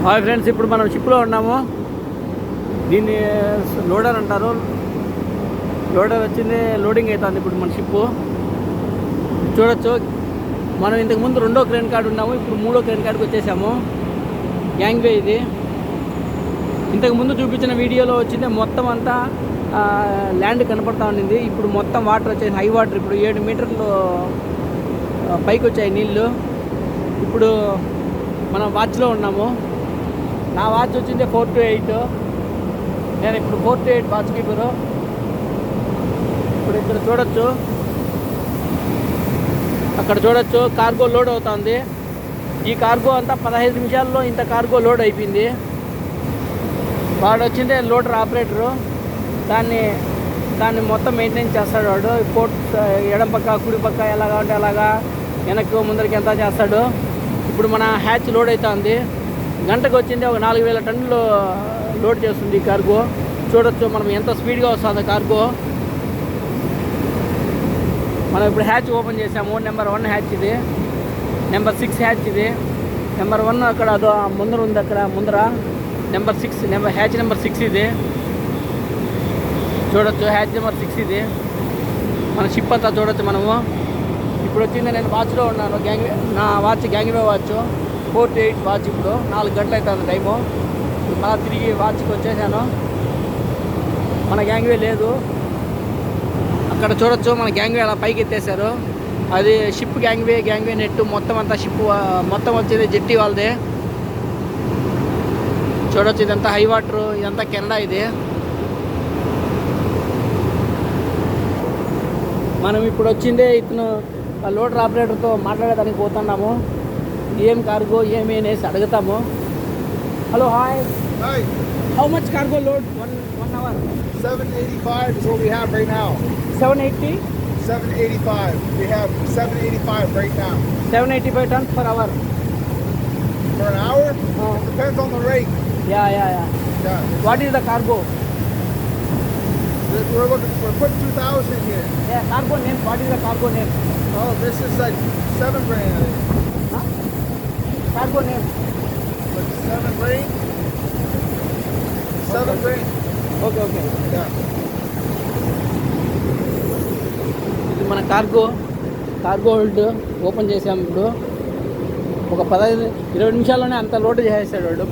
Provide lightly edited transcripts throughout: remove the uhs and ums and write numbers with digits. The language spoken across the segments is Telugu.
హాయ్ ఫ్రెండ్స్, ఇప్పుడు మనం షిప్లో ఉన్నాము. దీన్ని లోడర్ అంటారు. లోడర్ వచ్చింది, లోడింగ్ అవుతుంది ఇప్పుడు మన షిప్పు. చూడొచ్చు, మనం ఇంతకుముందు 2వ క్రేన్ కార్డు ఉన్నాము, ఇప్పుడు 3వ క్రేన్ కార్డుకి వచ్చేసాము. గ్యాంగ్వే ఇది. ఇంతకుముందు చూపించిన వీడియోలో వచ్చింది మొత్తం అంతా ల్యాండ్ కనపడతా ఉండింది. ఇప్పుడు మొత్తం వాటర్ వచ్చేసి హై వాటర్. ఇప్పుడు 7 మీటర్లు పైకి వచ్చాయి నీళ్ళు. ఇప్పుడు మనం వాచ్లో ఉన్నాము. నా వాచ్ వచ్చింది 4 to 8. నేను ఇప్పుడు 4 to 8 వాచ్ కీపరు. ఇప్పుడు ఇక్కడ చూడొచ్చు, అక్కడ చూడొచ్చు కార్గో లోడ్ అవుతుంది. ఈ కార్గో అంతా 15 నిమిషాల్లో ఇంత కార్గో లోడ్ అయిపోయింది. వాడు వచ్చిందే లోడర్ ఆపరేటరు. దాన్ని మొత్తం మెయింటైన్ చేస్తాడు వాడు. పోర్ట్ ఎడం పక్క కుడి పక్క ఎలాగా ఉంటే అలాగా, వెనక్కి ముందరికి ఎంత చేస్తాడు. ఇప్పుడు మన హ్యాచ్ లోడ్ అవుతుంది. గంటకు వచ్చింది ఒక 4000 టన్నులు లోడ్ చేస్తుంది ఈ కార్గో. చూడొచ్చు మనం ఎంత స్పీడ్గా వస్తుందో కార్గో. మనం ఇప్పుడు హ్యాచ్ ఓపెన్ చేసాము. నెంబర్ 1 హ్యాచ్ ఇది, నెంబర్ 6 హ్యాచ్ ఇది. నెంబర్ 1 అక్కడ అదో ముందర ఉంది, అక్కడ ముందర నెంబర్ 6 హ్యాచ్ నెంబర్ 6 ఇది. చూడొచ్చు హ్యాచ్ నెంబర్ 6 ఇది. మన షిప్ అంతా చూడొచ్చు మనము. ఇప్పుడు వచ్చింది, నేను వాచ్లో ఉన్నాను. నా watch gangway watch 4 to 8 watch. ఇప్పుడు 4 గంటలు అవుతుంది టైము. ఇప్పుడు మళ్ళీ తిరిగి వాచ్కి వచ్చేసాను. మన గ్యాంగ్వే లేదు. అక్కడ చూడొచ్చు మన గ్యాంగ్వే అలా పైకి ఎత్తేసారు. అది షిప్ గ్యాంగ్వే నెట్ మొత్తం అంతా షిప్ మొత్తం వచ్చేది జెట్టి వాళ్ళదే. చూడొచ్చు ఇదంతా హై వాటర్, ఇదంతా కెనడా ఇది. మనం ఇప్పుడు వచ్చిందే ఇతను లోడర్ ఆపరేటర్తో మాట్లాడేదానికి పోతున్నాము. ఏం కార్గో ఏమి అనేసి అడుగుతాము. Hello, hi. How much cargo load one hour? 785 is what we have right now. 780? 785. We have 785 right now. 785 tons per hour. For an hour? It depends on the rate. Yeah. What is the cargo? We're putting 2,000 here. Yeah, cargo name. What is the cargo name? Oh, this is like 7 grain. Huh? Cargo name. Like 7 grain? 7 grain. Okay. Yeah. ఇది మన కార్గో హోల్డ్ ఓపెన్ చేసాము. ఇప్పుడు ఒక 15-20 నిమిషాల్లోనే అంత లోడ్ చేసేసాడు వాడు.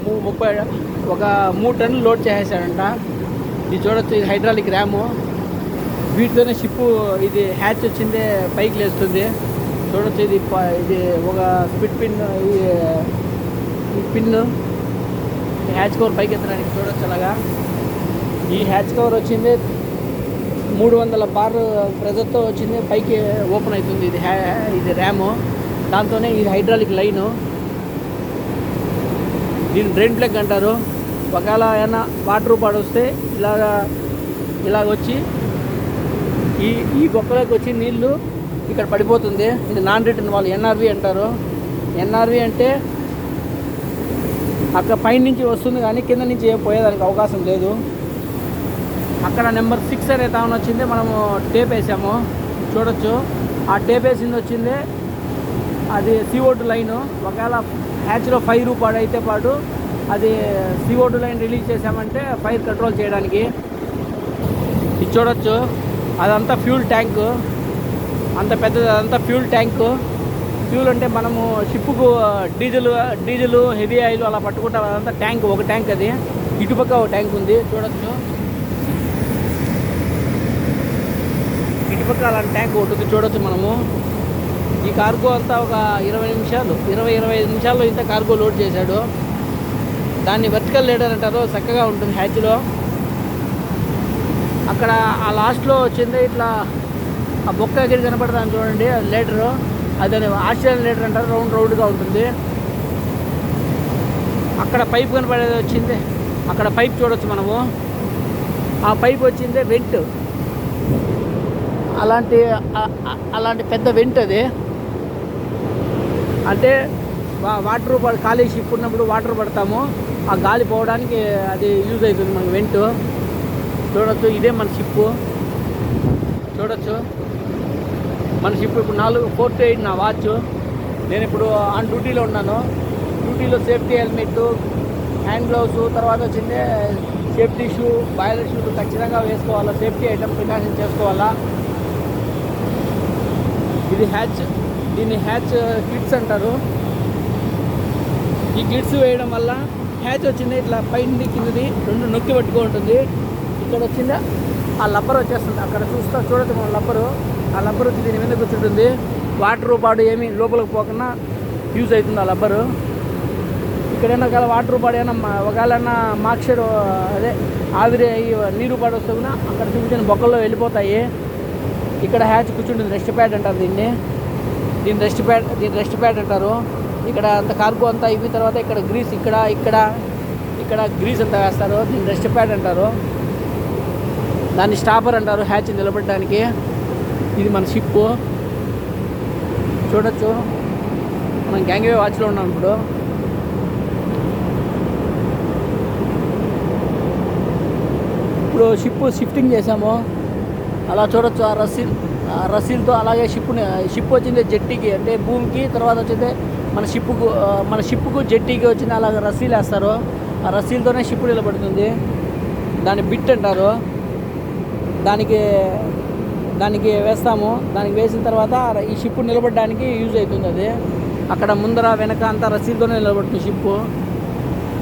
3 టన్నులు లోడ్ చేసేసాడంట. ఇది చూడొచ్చు, ఇది హైడ్రాలిక్ ర్యాము. వీటితోనే షిప్పు ఇది హ్యాచ్ వచ్చిందే పైకి లేస్తుంది. చూడొచ్చు, ఇది ఒక స్పిట్ పిన్, ఈ పిన్ను హ్యాచ్ కవర్ పైకి ఎత్తడానికి. చూడొచ్చు అలాగా. ఈ హ్యాచ్ కవర్ వచ్చింది 300 బార్ ప్రెజర్తో వచ్చింది, పైకి ఓపెన్ అవుతుంది. ఇది ర్యాము. దాంతోనే ఇది హైడ్రాలిక్ లైను. దీన్ని డ్రైన్ ప్లగ్ అంటారు. ఒకవేళ ఏమైనా వాటర్ పడొస్తే ఇలాగ వచ్చి ఈ బొక్కలోకి వచ్చి నీళ్ళు ఇక్కడ పడిపోతుంది. ఇది నాన్ రిటర్న్ వాళ్ళు ఎన్ఆర్వి అంటారు. ఎన్ఆర్వి అంటే అక్కడ పైన నుంచి వస్తుంది కానీ కింద నుంచి పోయేదానికి అవకాశం లేదు. అక్కడ నెంబర్ 6 అనే తాను వచ్చింది. మనము టేప్ వేసాము. చూడొచ్చు, ఆ టేప్ వేసింది వచ్చింది, అది CO2 లైను. ఒకవేళ హ్యాచ్లో ఫైర్ పాడైతే పాటు అది CO2 లైన్ రిలీజ్ చేసామంటే ఫైర్ కంట్రోల్ చేయడానికి. ఇది చూడొచ్చు, అదంతా ఫ్యూల్ ట్యాంకు. అంత పెద్దది, అదంతా ఫ్యూల్ ట్యాంకు. ఫ్యూల్ అంటే మనము షిప్పుకు డీజిల్ హెవీ ఆయిల్ అలా పట్టుకుంటాం. అదంతా ట్యాంక్, ఒక ట్యాంక్ అది. ఇటుపక్క ఒక ట్యాంక్ ఉంది. చూడొచ్చు, ఇటుపక్క అలాంటి ట్యాంక్ ఒకటి ఉంది. చూడొచ్చు మనము. ఈ కార్గో అంతా ఒక 20-25 నిమిషాల్లో ఇంత కార్గో లోడ్ చేశాడు. దాన్ని వర్టికల్ లేడర్ అంటారు. చక్కగా ఉంటుంది హ్యాచ్లో. అక్కడ ఆ లాస్ట్లో వచ్చింది ఇట్లా ఆ బొక్క దగ్గర కనపడతాను చూడండి, అది లేడరు. అదని ఆస్ట్రేలియన్ లేడర్ అంటారు. రౌండ్గా ఉంటుంది. అక్కడ పైప్ కనపడేది వచ్చింది. అక్కడ పైప్ చూడొచ్చు మనము. ఆ పైప్ వచ్చింది వెంట్. అలాంటి పెద్ద వెంట్ అది. అంటే వాటర్ ఖాళీ షిప్ ఉన్నప్పుడు వాటర్ పడతాము, ఆ గాలి పోవడానికి అది యూజ్ అవుతుంది మనకు వెంట్. చూడొచ్చు, ఇదే మన షిప్పు. చూడొచ్చు, మన షిప్ ఇప్పుడు 4 to 8 నా వాచ్. నేను ఇప్పుడు ఆన్ డ్యూటీలో ఉన్నాను. డ్యూటీలో సేఫ్టీ హెల్మెట్, హ్యాండ్ గ్లౌస్, తర్వాత వచ్చింది సేఫ్టీ షూ, బాయిలర్ షూలు ఖచ్చితంగా వేసుకోవాలా, సేఫ్టీ ఐటమ్ ప్రికాషన్ చేసుకోవాలా. ఇది హ్యాచ్, దీన్ని హ్యాచ్ కిట్స్ అంటారు. ఈ కిట్స్ వేయడం వల్ల హ్యాచ్ వచ్చింది ఇట్లా పైన కిందది రెండు నొక్కి పట్టుకో ఉంటుంది. ఇక్కడ వచ్చిందా ఆ లబ్బర్ వచ్చేస్తుంది, అక్కడ చూడొచ్చు మన లబ్బరు. ఆ లబ్బర్ వచ్చి దీని మీద కూర్చుంటుంది. వాటర్ పాడు ఏమీ లోపలికి పోకుండా యూజ్ అవుతుంది ఆ లబ్బరు. ఇక్కడైనా ఒకవేళ వాటర్ పాడు ఏమన్నా ఒకవేళ మాక్షర్ అదే ఆవిరి నీరు పాడు వస్తే కూడా అక్కడ చూపించిన బొక్కల్లో వెళ్ళిపోతాయి. ఇక్కడ హ్యాచ్ కూర్చుంటుంది, రెస్ట్ ప్యాడ్ అంటారు దీన్ని. దీని రెస్ట్ ప్యాడ్ అంటారు. ఇక్కడ అంత కార్గో అంతా అయిపోయిన తర్వాత ఇక్కడ గ్రీస్ ఇక్కడ గ్రీస్ అంతా వేస్తారు. దీన్ని రెస్ట్ ప్యాడ్ అంటారు. దాన్ని స్టాపర్ అంటారు హ్యాచ్ నిలబడడానికి. ఇది మన షిప్ చూడొచ్చు. మనం గ్యాంగ్వే వాచ్లో ఉన్నాం ఇప్పుడు. షిప్ షిఫ్టింగ్ చేసాము, అలా చూడొచ్చు. ఆ రస్సీలతో అలాగే షిప్ వచ్చింది జెట్టీకి, అంటే భూమికి. తర్వాత వచ్చింది మన షిప్కు జెట్టీకి వచ్చింది. అలాగే రస్సీలు వేస్తారు. ఆ రస్సీలతోనే షిప్ నిలబడుతుంది. దాన్ని బిట్ అంటారు. దానికి వేస్తాము. దానికి వేసిన తర్వాత ఈ షిప్ నిలబడడానికి యూజ్ అవుతుంది. అది అక్కడ ముందర వెనక అంతా రస్సీలతోనే నిలబడుతుంది షిప్.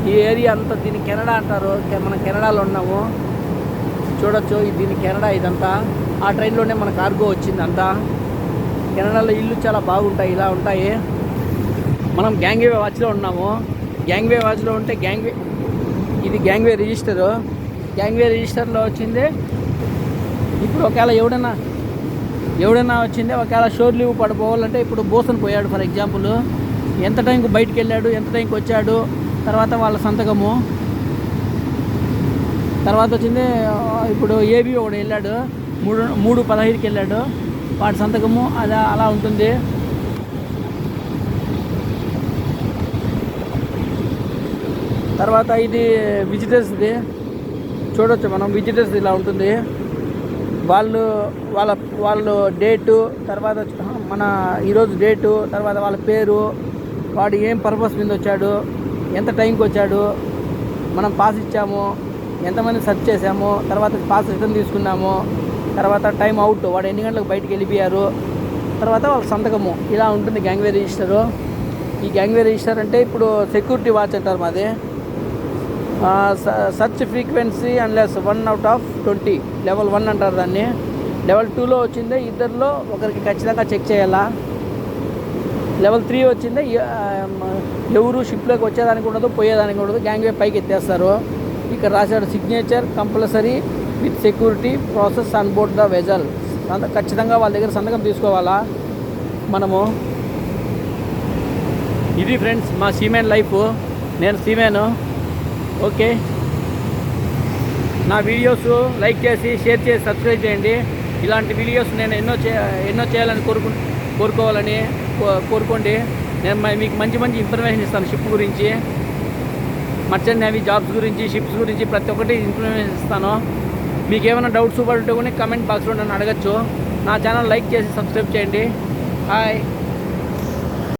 ఈ ఏరియా అంతా దీన్ని కెనడా అంటారు. మనం కెనడాలో ఉన్నాము చూడొచ్చు. దీని కెనడా ఇదంతా. ఆ ట్రైన్లోనే మన కార్గో వచ్చింది అంతా. కెనడాలో ఇల్లు చాలా బాగుంటాయి, ఇలా ఉంటాయి. మనం గ్యాంగ్వే వాచ్లో ఉన్నాము. గ్యాంగ్వే వాచ్లో ఉంటే ఇది గ్యాంగ్వే రిజిస్టరు. గ్యాంగ్వే రిజిస్టర్లో వచ్చింది. ఇప్పుడు ఒకవేళ ఎవడైనా వచ్చింది, ఒకవేళ షోర్ లీవ్ పడిపోవాలంటే ఇప్పుడు బోసన్ పోయాడు ఫర్ ఎగ్జాంపుల్, ఎంత టైంకి బయటికి వెళ్ళాడు, ఎంత టైంకి వచ్చాడు, తర్వాత వాళ్ళ సంతకము. తర్వాత వచ్చింది ఇప్పుడు ఏబీ ఒకడు వెళ్ళాడు, 3:15కి వెళ్ళాడు, వాడి సంతకము అలా ఉంటుంది. తర్వాత ఇది విజిటర్స్ది చూడొచ్చు మనం. విజిటర్స్ ఇలా ఉంటుంది. వాళ్ళు డేటు, తర్వాత మన ఈరోజు డేటు, తర్వాత వాళ్ళ పేరు, వాడు ఏం పర్పస్ మీద వచ్చాడు, ఎంత టైంకి వచ్చాడు, మనం పాస్ ఇచ్చాము, ఎంతమంది సెర్చ్ చేసాము, తర్వాత పాస్ రిటర్న్ తీసుకున్నాము, తర్వాత టైం అవుట్, వాడు ఎన్ని గంటలకు బయటికి వెళ్ళిపోయారు, తర్వాత వాళ్ళ సంతకము, ఇలా ఉంటుంది గ్యాంగ్వే రిజిస్టరు. ఈ గ్యాంగ్వే రిజిస్టర్ అంటే ఇప్పుడు సెక్యూరిటీ వాచ్ అంటారు మాది. సర్చ్ ఫ్రీక్వెన్సీ అన్లెస్ 1/20 లెవెల్ 1 అంటారు దాన్ని. లెవెల్ 2లో వచ్చిందే ఇద్దరిలో ఒకరికి ఖచ్చితంగా చెక్ చేయాలా. లెవెల్ 3 వచ్చిందే ఎవరు షిప్లోకి వచ్చేదానికి ఉండదు, పోయేదానికి ఉండదు, గ్యాంగ్వే పైకి ఎత్తేస్తారు. ఇక్కడ రాశాడు signature compulsory with security process on board the vessel. ఖచ్చితంగా వాళ్ళ దగ్గర సంతకం తీసుకోవాలా మనము. ఇది ఫ్రెండ్స్ మా సీమెన్ లైఫ్. నేను సీమెను. ఓకే, నా వీడియోస్ లైక్ చేసి షేర్ చేసి సబ్స్క్రైబ్ చేయండి. ఇలాంటి వీడియోస్ నేను ఎన్నో చేయాలని కోరుకోండి. నేను మీకు మంచి ఇన్ఫర్మేషన్ ఇస్తాను షిప్ గురించి, మర్చెంట్ నేవీ జాబ్స్ గురించి, షిప్స్ గురించి ప్రతి ఒక్కటి ఇన్ఫర్మేషన్ ఇస్తాను. మీకు ఏమైనా డౌట్స్ ఉంటే కూడా కమెంట్ బాక్స్లో నన్ను అడగచ్చు. నా ఛానల్ లైక్ చేసి సబ్స్క్రైబ్ చేయండి. హాయ్.